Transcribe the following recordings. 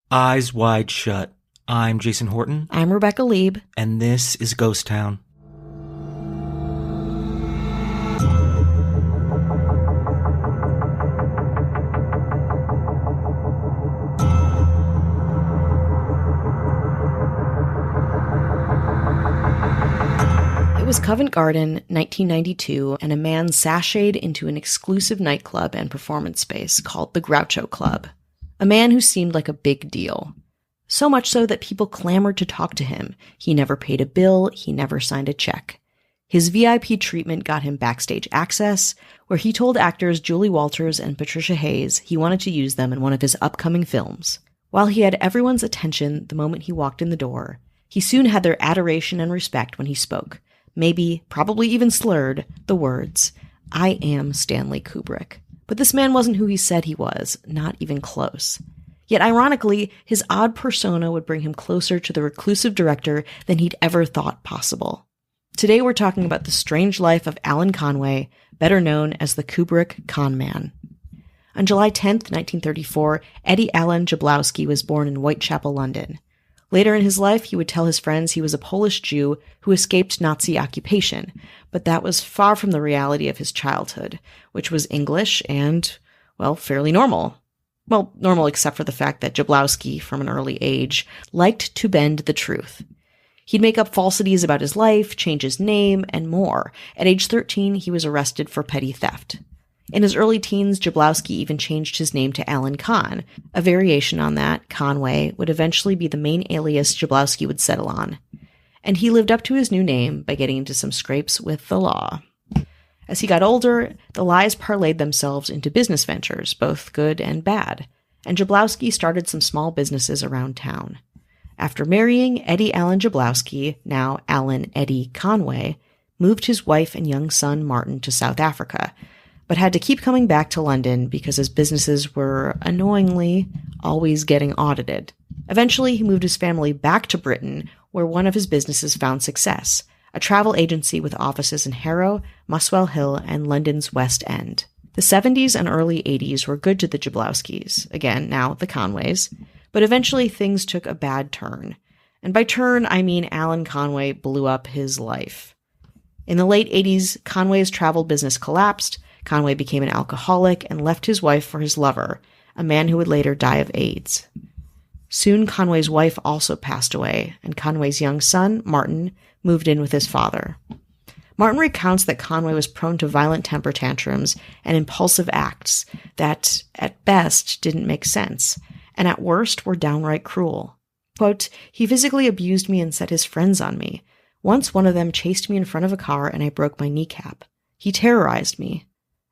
Eyes Wide Shut. I'm Jason Horton. I'm Rebecca Lieb. And this is Ghost Town. It was Covent Garden, 1992, and a man sashayed into an exclusive nightclub and performance space called the Groucho Club. A man who seemed like a big deal. So much so that people clamored to talk to him. He never paid a bill, he never signed a check. His VIP treatment got him backstage access, where he told actors Julie Walters and Patricia Hayes he wanted to use them in one of his upcoming films. While he had everyone's attention the moment he walked in the door, he soon had their adoration and respect when he spoke. Maybe, probably even slurred, the words, "I am Stanley Kubrick." But this man wasn't who he said he was, not even close. Yet ironically, his odd persona would bring him closer to the reclusive director than he'd ever thought possible. Today we're talking about the strange life of Alan Conway, better known as the Kubrick Conman. On July 10th, 1934, Eddie Allen Jablowski was born in Whitechapel, London. Later in his life, he would tell his friends he was a Polish Jew who escaped Nazi occupation, but that was far from the reality of his childhood, which was English and, well, fairly normal. Well, normal except for the fact that Jablowski, from an early age, liked to bend the truth. He'd make up falsities about his life, change his name, and more. At age 13, he was arrested for petty theft. In his early teens, Jablowski even changed his name to Alan Kahn. A variation on that, Conway, would eventually be the main alias Jablowski would settle on. And he lived up to his new name by getting into some scrapes with the law. As he got older, the lies parlayed themselves into business ventures, both good and bad, and Jablowski started some small businesses around town. After marrying, Eddie Allen Jablowski, now Alan Eddie Conway, moved his wife and young son Martin to South Africa, but had to keep coming back to London because his businesses were, annoyingly, always getting audited. Eventually, he moved his family back to Britain, where one of his businesses found success, a travel agency with offices in Harrow, Muswell Hill, and London's West End. The 70s and early 80s were good to the Jablowskis, again, now the Conways, but eventually things took a bad turn. And by turn, I mean Alan Conway blew up his life. In the late 80s, Conway's travel business collapsed. Conway became an alcoholic and left his wife for his lover, a man who would later die of AIDS. Soon, Conway's wife also passed away, and Conway's young son, Martin, moved in with his father. Martin recounts that Conway was prone to violent temper tantrums and impulsive acts that, at best, didn't make sense, and at worst were downright cruel. Quote, "He physically abused me and set his friends on me. Once one of them chased me in front of a car and I broke my kneecap. He terrorized me."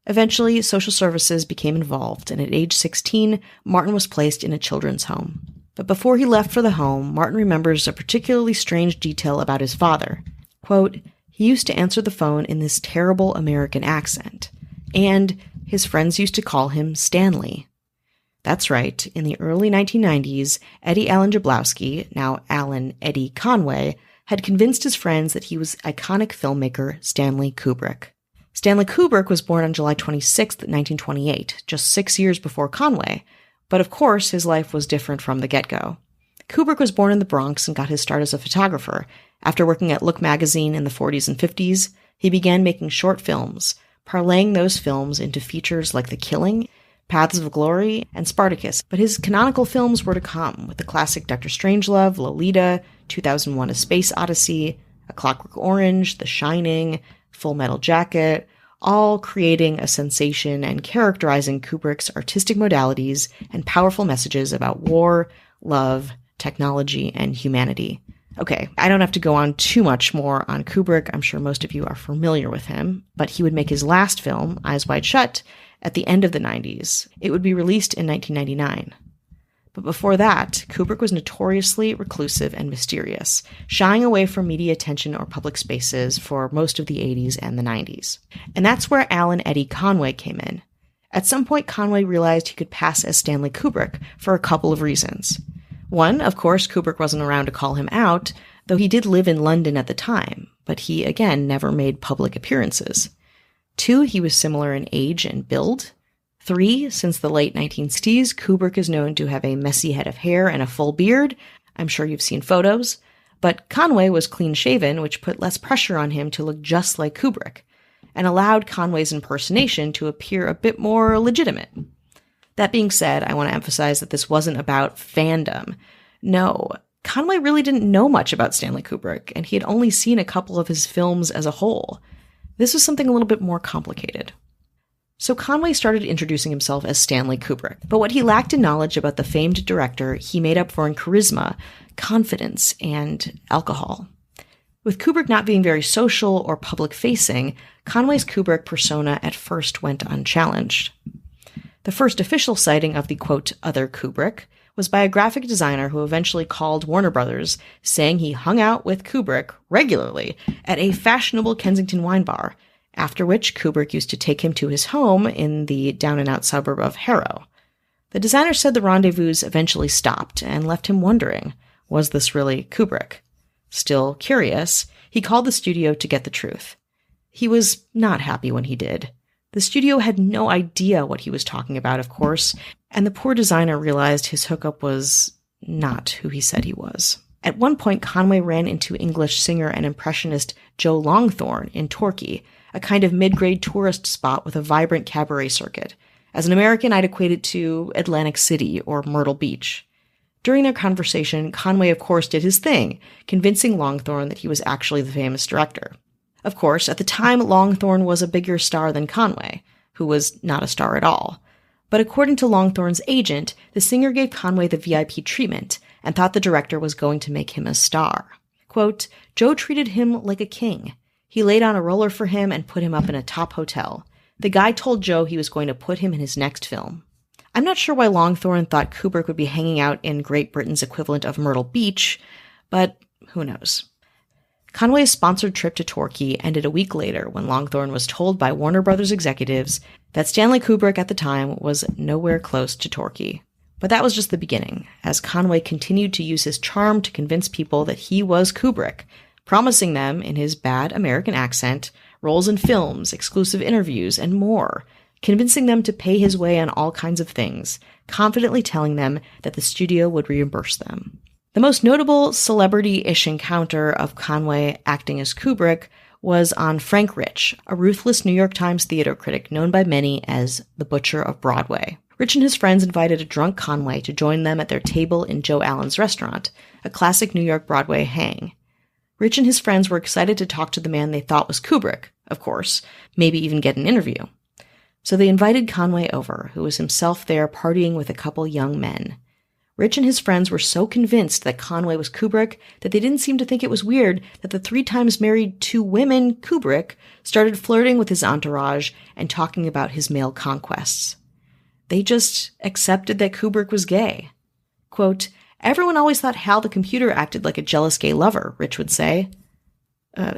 Eventually, social services became involved, and at age 16, Martin was placed in a children's home. But before he left for the home, Martin remembers a particularly strange detail about his father. Quote, "He used to answer the phone in this terrible American accent, and his friends used to call him Stanley." That's right, in the early 1990s, Eddie Allen Jablowski, now Alan Eddie Conway, had convinced his friends that he was iconic filmmaker Stanley Kubrick. Stanley Kubrick was born on July 26, 1928, just 6 years before Conway, but of course his life was different from the get-go. Kubrick was born in the Bronx and got his start as a photographer. After working at Look magazine in the 40s and 50s, he began making short films, parlaying those films into features like The Killing, Paths of Glory, and Spartacus. But his canonical films were to come, with the classic Dr. Strangelove, Lolita, 2001: A Space Odyssey, A Clockwork Orange, The Shining, Full Metal Jacket, all creating a sensation and characterizing Kubrick's artistic modalities and powerful messages about war, love, technology, and humanity. Okay, I don't have to go on too much more on Kubrick. I'm sure most of you are familiar with him, but he would make his last film, Eyes Wide Shut, at the end of the 90s. It would be released in 1999. But before that, Kubrick was notoriously reclusive and mysterious, shying away from media attention or public spaces for most of the 80s and the 90s. And that's where Alan Eddie Conway came in. At some point, Conway realized he could pass as Stanley Kubrick for a couple of reasons. One, of course, Kubrick wasn't around to call him out, though he did live in London at the time, but he, again, never made public appearances. Two, he was similar in age and build. 3, since the late 1960s, Kubrick is known to have a messy head of hair and a full beard. I'm sure you've seen photos. But Conway was clean-shaven, which put less pressure on him to look just like Kubrick, and allowed Conway's impersonation to appear a bit more legitimate. That being said, I want to emphasize that this wasn't about fandom. No, Conway really didn't know much about Stanley Kubrick, and he had only seen a couple of his films as a whole. This was something a little bit more complicated. So Conway started introducing himself as Stanley Kubrick, but what he lacked in knowledge about the famed director, he made up for in charisma, confidence, and alcohol. With Kubrick not being very social or public-facing, Conway's Kubrick persona at first went unchallenged. The first official sighting of the, quote, other Kubrick was by a graphic designer who eventually called Warner Brothers, saying he hung out with Kubrick regularly at a fashionable Kensington wine bar, after which Kubrick used to take him to his home in the down-and-out suburb of Harrow. The designer said the rendezvous eventually stopped and left him wondering, was this really Kubrick? Still curious, he called the studio to get the truth. He was not happy when he did. The studio had no idea what he was talking about, of course, and the poor designer realized his hookup was not who he said he was. At one point, Conway ran into English singer and impressionist Joe Longthorne in Torquay, a kind of mid-grade tourist spot with a vibrant cabaret circuit. As an American, I'd equate it to Atlantic City or Myrtle Beach. During their conversation, Conway, of course, did his thing, convincing Longthorne that he was actually the famous director. Of course, at the time, Longthorne was a bigger star than Conway, who was not a star at all. But according to Longthorne's agent, the singer gave Conway the VIP treatment and thought the director was going to make him a star. Quote, Joe treated him like a king. He laid on a roller for him and put him up in a top hotel. The guy told Joe he was going to put him in his next film. I'm not sure why Longthorne thought Kubrick would be hanging out in Great Britain's equivalent of Myrtle Beach, but who knows. Conway's sponsored trip to Torquay ended a week later when Longthorne was told by Warner Brothers executives that Stanley Kubrick at the time was nowhere close to Torquay. But that was just the beginning, as Conway continued to use his charm to convince people that he was Kubrick, promising them, in his bad American accent, roles in films, exclusive interviews, and more, convincing them to pay his way on all kinds of things, confidently telling them that the studio would reimburse them. The most notable celebrity-ish encounter of Conway acting as Kubrick was on Frank Rich, a ruthless New York Times theater critic known by many as the Butcher of Broadway. Rich and his friends invited a drunk Conway to join them at their table in Joe Allen's restaurant, a classic New York Broadway hang. Rich and his friends were excited to talk to the man they thought was Kubrick, of course, maybe even get an interview. So they invited Conway over, who was himself there partying with a couple young men. Rich and his friends were so convinced that Conway was Kubrick that they didn't seem to think it was weird that the 3 times married 2 women Kubrick started flirting with his entourage and talking about his male conquests. They just accepted that Kubrick was gay. Quote, everyone always thought Hal the computer acted like a jealous gay lover, Rich would say.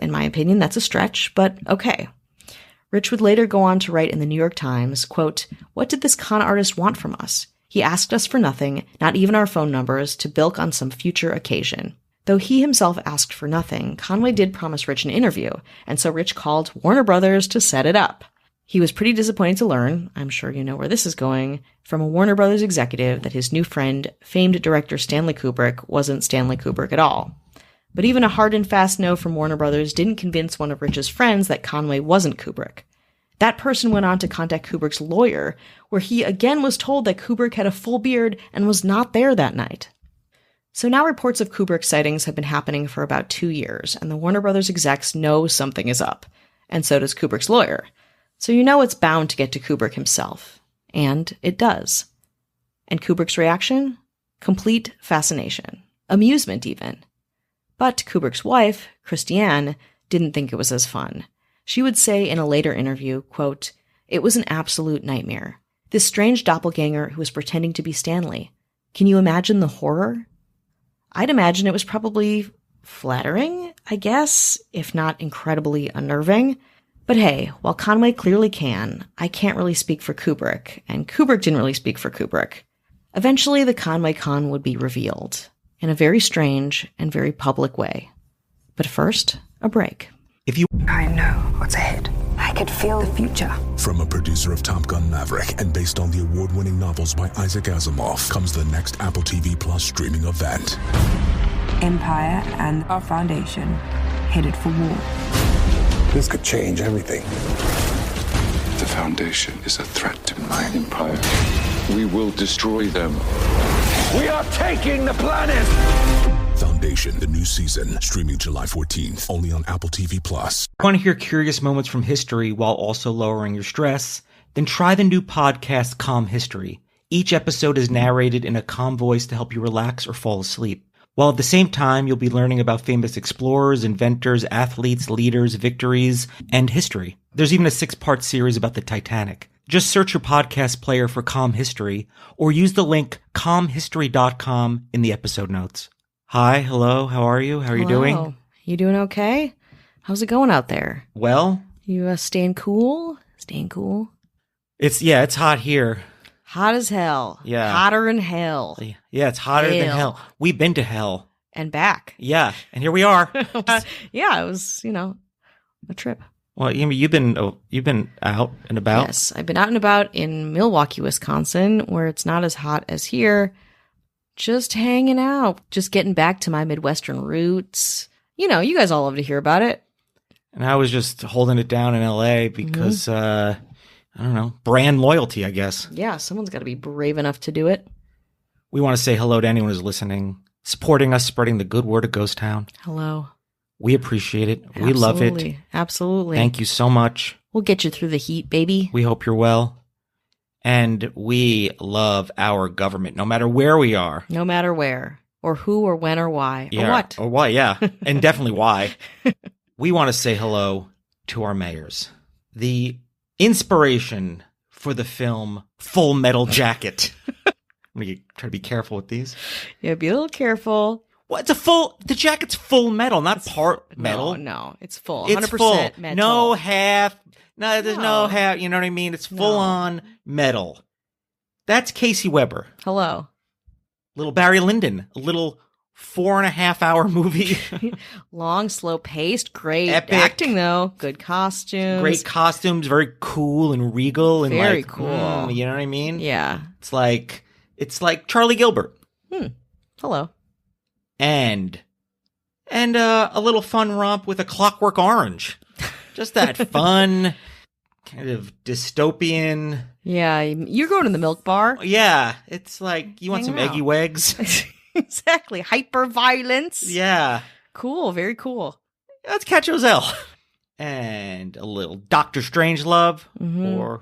In my opinion, that's a stretch, but okay. Rich would later go on to write in the New York Times, quote, what did this con artist want from us? He asked us for nothing, not even our phone numbers, to bilk on some future occasion. Though he himself asked for nothing, Conway did promise Rich an interview, and so Rich called Warner Brothers to set it up. He was pretty disappointed to learn, I'm sure you know where this is going, from a Warner Brothers executive that his new friend, famed director Stanley Kubrick, wasn't Stanley Kubrick at all. But even a hard and fast no from Warner Brothers didn't convince one of Rich's friends that Conway wasn't Kubrick. That person went on to contact Kubrick's lawyer, where he again was told that Kubrick had a full beard and was not there that night. So now reports of Kubrick sightings have been happening for about 2 years, and the Warner Brothers execs know something is up, and so does Kubrick's lawyer. So you know it's bound to get to Kubrick himself. And it does. And Kubrick's reaction? Complete fascination. Amusement, even. But Kubrick's wife, Christiane, didn't think it was as fun. She would say in a later interview, quote, it was an absolute nightmare. This strange doppelganger who was pretending to be Stanley. Can you imagine the horror? I'd imagine it was probably flattering, I guess, if not incredibly unnerving. But hey, while Conway clearly can, I can't really speak for Kubrick, and Kubrick didn't really speak for Kubrick. Eventually, the Conway Con would be revealed, in a very strange and very public way. But first, a break. I know what's ahead. I could feel the future. From a producer of Top Gun Maverick and based on the award-winning novels by Isaac Asimov comes the next Apple TV Plus streaming event. Empire and our foundation headed for war. This could change everything. The Foundation is a threat to my empire. We will destroy them. We are taking the planet! Foundation, the new season, streaming July 14th, only on Apple TV Plus. Want to hear curious moments from history while also lowering your stress? Then try the new podcast Calm History. Each episode is narrated in a calm voice to help you relax or fall asleep. While at the same time, you'll be learning about famous explorers, inventors, athletes, leaders, victories, and history. There's even a 6-part series about the Titanic. Just search your podcast player for Calm History or use the link calmhistory.com in the episode notes. Hi, hello, how are you? How are you doing? You doing okay? How's it going out there? Well, You staying cool? Staying cool? it's hot here. Hot as hell. Yeah. Hotter than hell. Yeah, it's hotter than Hell. hell. We've been to hell. And back. Yeah, and here we are. Yeah, it was, a trip. Well, you've been out and about. Yes, I've been out and about in Milwaukee, Wisconsin, where it's not as hot as here. Just hanging out, just getting back to my Midwestern roots. You guys all love to hear about it. And I was just holding it down in LA because, I don't know, brand loyalty, I guess. Yeah, someone's got to be brave enough to do it. We want to say hello to anyone who's listening, supporting us, spreading the good word of Ghost Town. Hello. We appreciate it. We love it. Absolutely. Absolutely. Thank you so much. We'll get you through the heat, baby. We hope you're well. And we love our government, no matter where we are. No matter where, or who, or when, or why, or what. Or why, yeah. And definitely why. We want to say hello to our mayors. The inspiration for the film Full Metal Jacket. I'm going to try to be careful with these. Yeah, be a little careful. Well, the jacket's full metal, not part metal. No, it's full. It's 100% full. metal. No half. No, there's no No. half. You know what I mean? It's full on metal. That's Casey Weber. Hello. Little Barry Lyndon. A little 4.5 hour movie. Long, slow paced, great Epic. acting though. Good costumes. Great costumes. Very cool and regal and Very like, cool. you know what I mean? Yeah. It's like Charlie Gilbert. Hello. And a little fun romp with A Clockwork Orange. Just that fun, kind of dystopian. Yeah, you're going to the milk bar. Yeah, it's like, you want Hang some out. eggy wags? Exactly. Hyper violence. Yeah. Cool. Very cool. Let's catch Ozell. And a little Doctor Strangelove,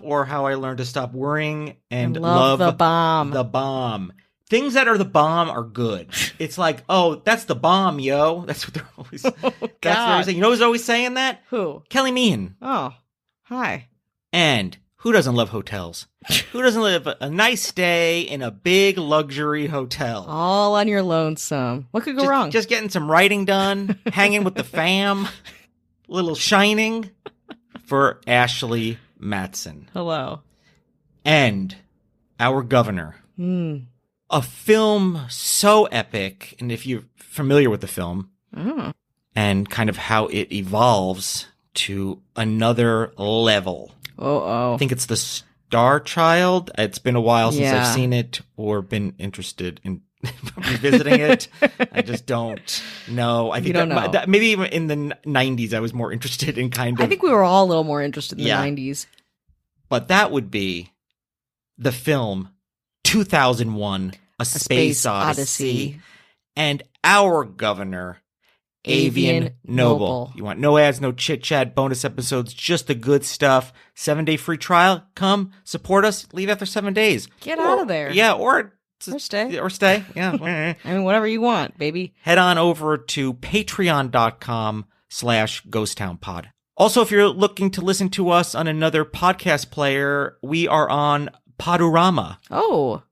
or How I Learned to Stop Worrying and Love the Bomb. The bomb. Things that are the bomb are good. It's like, oh, that's the bomb, yo. That's what they're always. That's what they're always saying. You know who's always saying that? Who? Kelly Meehan. Oh, hi. And who doesn't love hotels? Who doesn't love a nice stay in a big luxury hotel? All on your lonesome. What could go just, wrong? Just getting some writing done, hanging with the fam, little Shining for Ashley Matson. Hello. And our governor. A film so epic, and if you're familiar with the film, and kind of how it evolves to another level. I think it's The Star Child. It's been a while since Yeah. I've seen it or been interested in revisiting it. I just don't know. I think You don't know. that maybe even in the 90s, I was more interested in kind of. I think we were all a little more interested in the Yeah. 90s. But that would be the film 2001, A Space Odyssey. And our governor, Avian Noble. You want no ads, no chit-chat, bonus episodes, just the good stuff. 7-day free trial. Come, support us, leave after 7 days. Get out of there. Yeah, or stay. Or stay, yeah. I mean, whatever you want, baby. Head on over to patreon.com/ghosttownpod. Also, if you're looking to listen to us on another podcast player, we are on Podurama. Oh.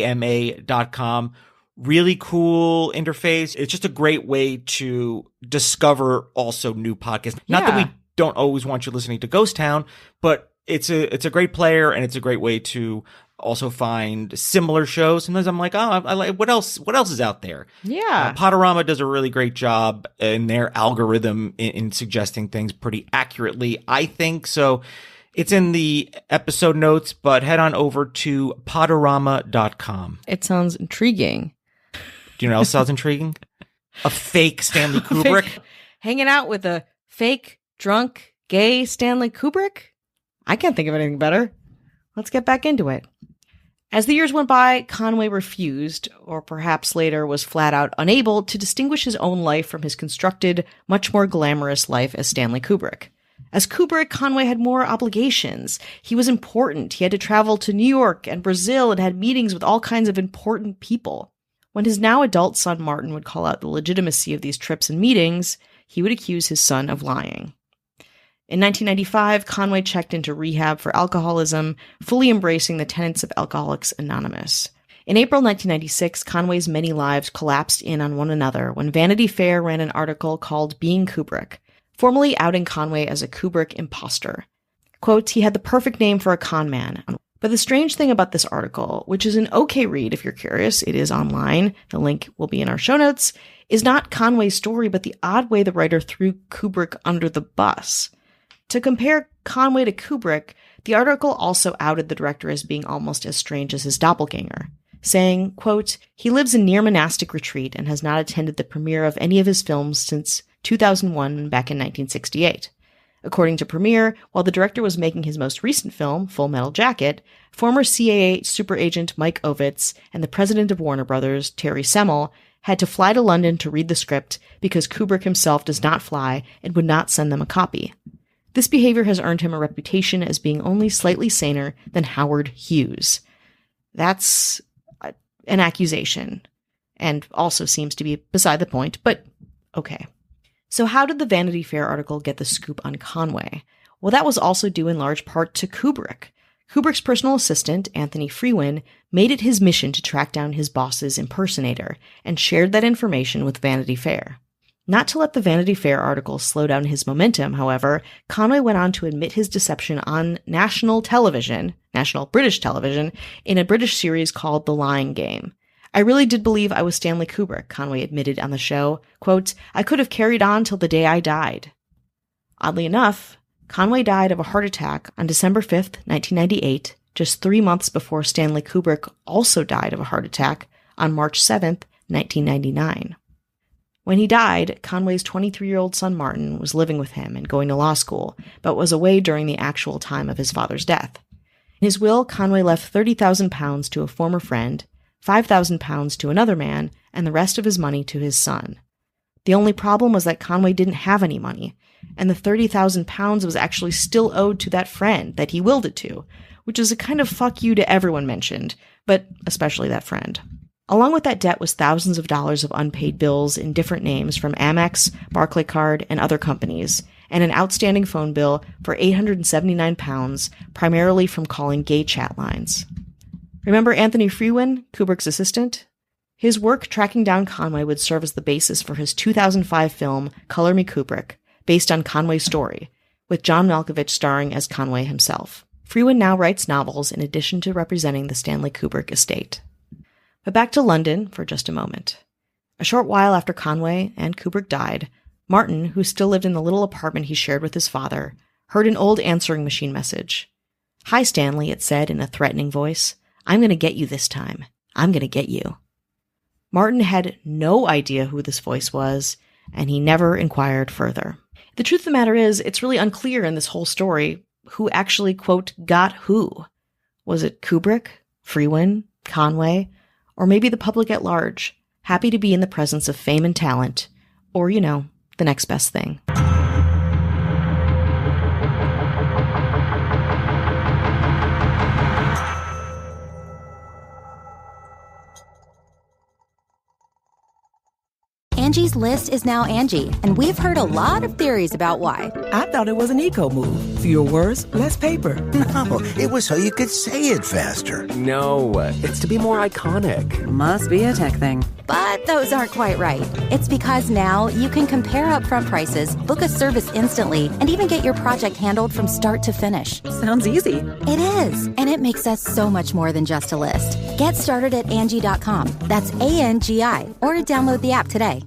Podurama.com. Really cool interface. It's just a great way to discover also new podcasts. Not that Yeah. we don't always want you listening to Ghost Town, but it's a great player and it's a great way to also find similar shows. Sometimes I'm like, oh, I like what else is out there? Yeah. Podurama does a really great job in their algorithm in suggesting things pretty accurately, I think. So it's in the episode notes, but head on over to podurama.com. It sounds intriguing. Do you know what else sounds intriguing? A fake Stanley Kubrick. Hanging out with a fake, drunk, gay Stanley Kubrick? I can't think of anything better. Let's get back into it. As the years went by, Conway refused, or perhaps later was flat out unable, to distinguish his own life from his constructed, much more glamorous life as Stanley Kubrick. As Kubrick, Conway had more obligations. He was important. He had to travel to New York and Brazil and had meetings with all kinds of important people. When his now adult son Martin would call out the legitimacy of these trips and meetings, he would accuse his son of lying. In 1995, Conway checked into rehab for alcoholism, fully embracing the tenets of Alcoholics Anonymous. In April 1996, Conway's many lives collapsed in on one another when Vanity Fair ran an article called Being Kubrick, formally outing Conway as a Kubrick imposter. Quote, he had the perfect name for a con man. But the strange thing about this article, which is an okay read if you're curious, it is online, the link will be in our show notes, is not Conway's story, but the odd way the writer threw Kubrick under the bus. To compare Conway to Kubrick, the article also outed the director as being almost as strange as his doppelganger, saying, quote, he lives in near monastic retreat and has not attended the premiere of any of his films since 2001 back in 1968. According to Premiere, while the director was making his most recent film, Full Metal Jacket, former CIA super agent Mike Ovitz and the president of Warner Brothers, Terry Semel, had to fly to London to read the script because Kubrick himself does not fly and would not send them a copy. This behavior has earned him a reputation as being only slightly saner than Howard Hughes. That's an accusation, and also seems to be beside the point, but okay. So how did the Vanity Fair article get the scoop on Conway? Well, that was also due in large part to Kubrick. Kubrick's personal assistant, Anthony Frewen, made it his mission to track down his boss's impersonator and shared that information with Vanity Fair. Not to let the Vanity Fair article slow down his momentum, however, Conway went on to admit his deception on national British television, in a British series called The Lying Game. I really did believe I was Stanley Kubrick, Conway admitted on the show. Quote, I could have carried on till the day I died. Oddly enough, Conway died of a heart attack on December 5th, 1998, just 3 months before Stanley Kubrick also died of a heart attack on March 7th, 1999. When he died, Conway's 23-year-old son Martin was living with him and going to law school, but was away during the actual time of his father's death. In his will, Conway left £30,000 to a former friend, £5,000 to another man, and the rest of his money to his son. The only problem was that Conway didn't have any money, and the £30,000 was actually still owed to that friend that he willed it to, which is a kind of fuck you to everyone mentioned, but especially that friend. Along with that debt was thousands of dollars of unpaid bills in different names from Amex, Barclaycard, and other companies, and an outstanding phone bill for £879, primarily from calling gay chat lines. Remember Anthony Frewen, Kubrick's assistant? His work tracking down Conway would serve as the basis for his 2005 film, Color Me Kubrick, based on Conway's story, with John Malkovich starring as Conway himself. Frewen now writes novels in addition to representing the Stanley Kubrick estate. But back to London for just a moment. A short while after Conway and Kubrick died, Martin, who still lived in the little apartment he shared with his father, heard an old answering machine message. Hi, Stanley, it said in a threatening voice. I'm going to get you this time. I'm going to get you. Martin had no idea who this voice was, and he never inquired further. The truth of the matter is, it's really unclear in this whole story who actually, quote, got who. Was it Kubrick, Frewen, Conway, or maybe the public at large, happy to be in the presence of fame and talent, or, the next best thing. Angie's List is now Angie, and we've heard a lot of theories about why. I thought it was an eco move. Fewer words, less paper. No, it was so you could say it faster. No, it's to be more iconic. Must be a tech thing. But those aren't quite right. It's because now you can compare upfront prices, book a service instantly, and even get your project handled from start to finish. Sounds easy. It is, and it makes us so much more than just a list. Get started at Angie.com. That's ANGI, or download the app today.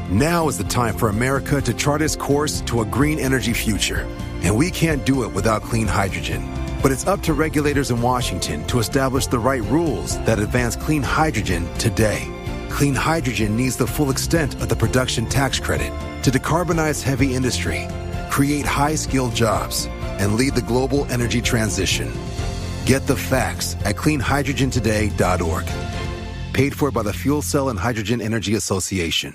Now is the time for America to chart its course to a green energy future. And we can't do it without clean hydrogen. But it's up to regulators in Washington to establish the right rules that advance clean hydrogen today. Clean hydrogen needs the full extent of the production tax credit to decarbonize heavy industry, create high-skilled jobs, and lead the global energy transition. Get the facts at cleanhydrogentoday.org. Paid for by the Fuel Cell and Hydrogen Energy Association.